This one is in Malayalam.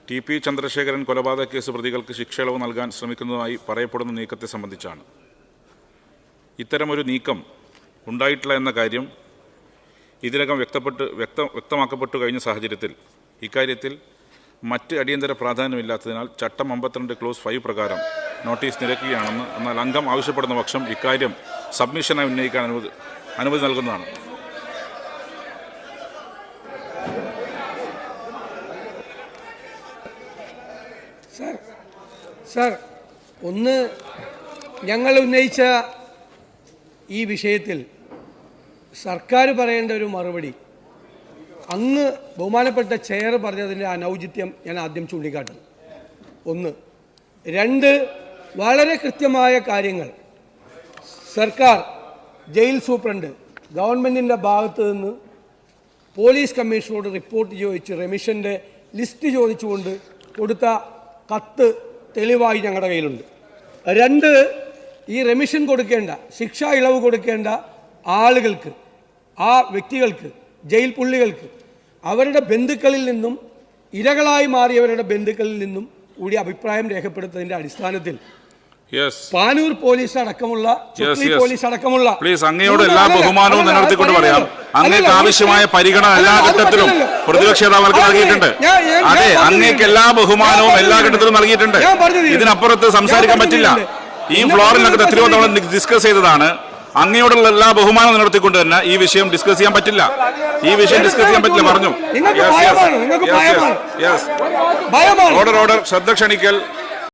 ടി പി ചന്ദ്രശേഖരൻ കൊലപാതക കേസ് പ്രതികൾക്ക് ശിക്ഷയിളവ് നൽകാൻ ശ്രമിക്കുന്നതായി പറയപ്പെടുന്ന നീക്കത്തെ സംബന്ധിച്ചാണ്. ഇത്തരമൊരു നീക്കം ഉണ്ടായിട്ടില്ല എന്ന കാര്യം ഇതിനകം വ്യക്തമാക്കപ്പെട്ടു കഴിഞ്ഞ സാഹചര്യത്തിൽ ഇക്കാര്യത്തിൽ മറ്റ് അടിയന്തര പ്രാധാന്യമില്ലാത്തതിനാൽ ചട്ടം 52 ക്ലോസ് 5 പ്രകാരം നോട്ടീസ് നിരക്കുകയാണെന്ന്, എന്നാൽ അംഗം ആവശ്യപ്പെടുന്ന പക്ഷം ഇക്കാര്യം സബ്മിഷനായി ഉന്നയിക്കാൻ അനുമതി നൽകുന്നതാണ്. സർ, ഒന്ന് ഞങ്ങൾ ഉന്നയിച്ച ഈ വിഷയത്തിൽ സർക്കാർ പറയേണ്ട ഒരു മറുപടി, അങ്ങ് ബഹുമാനപ്പെട്ട ചെയർ പറഞ്ഞതിൻ്റെ അനൗചിത്യം ഞാൻ ആദ്യം ചൂണ്ടിക്കാട്ടും. ഒന്ന്. രണ്ട്, വളരെ കൃത്യമായ കാര്യങ്ങൾ സർക്കാർ, ജയിൽ സൂപ്രണ്ട്, ഗവൺമെൻറ്റിൻ്റെ ഭാഗത്ത് നിന്ന് പോലീസ് കമ്മീഷണറോട് റിപ്പോർട്ട് ചോദിച്ച് റെമിഷൻ്റെ ലിസ്റ്റ് ചോദിച്ചുകൊണ്ട് കൊടുത്ത കത്ത് തെളിവായി ഞങ്ങളുടെ കയ്യിലുണ്ട്. രണ്ട്, ഈ റെമിഷൻ കൊടുക്കേണ്ട, ശിക്ഷാ ഇളവ് കൊടുക്കേണ്ട ആളുകൾക്ക്, ആ വ്യക്തികൾക്ക്, ജയിൽ പുള്ളികൾക്ക് അവരുടെ ബന്ധുക്കളിൽ നിന്നും, ഇരകളായി മാറിയവരുടെ ബന്ധുക്കളിൽ നിന്നും കൂടി അഭിപ്രായം രേഖപ്പെടുത്തുന്നതിൻ്റെ അടിസ്ഥാനത്തിൽ പാനൂർ പോലീസ് അടക്കമുള്ള പോലീസ് അടക്കമുള്ള അങ്ങയോട് എല്ലാ ബഹുമാനവും നിലനിർത്തിക്കൊണ്ട് പറയാം, അങ്ങേക്ക് ആവശ്യമായ പരിഗണന എല്ലാ ഘട്ടത്തിലും പ്രതിപക്ഷ നേതാക്കൾക്ക് നൽകിയിട്ടുണ്ട്. അതെ, അങ്ങേക്ക് എല്ലാ ബഹുമാനവും എല്ലാ ഘട്ടത്തിലും നൽകിയിട്ടുണ്ട്. ഇതിനപ്പുറത്ത് സംസാരിക്കാൻ പറ്റില്ല. ഈ ഫ്ലോറിനകത്ത് എത്രയോ തവണ ഡിസ്കസ് ചെയ്തതാണ്. അങ്ങയോടുള്ള എല്ലാ ബഹുമാനം നിലനിർത്തിക്കൊണ്ട് തന്നെ ഈ വിഷയം ഡിസ്കസ് ചെയ്യാൻ പറ്റില്ല. പറഞ്ഞു. ഓർഡർ ശ്രദ്ധ ക്ഷണിക്കൽ.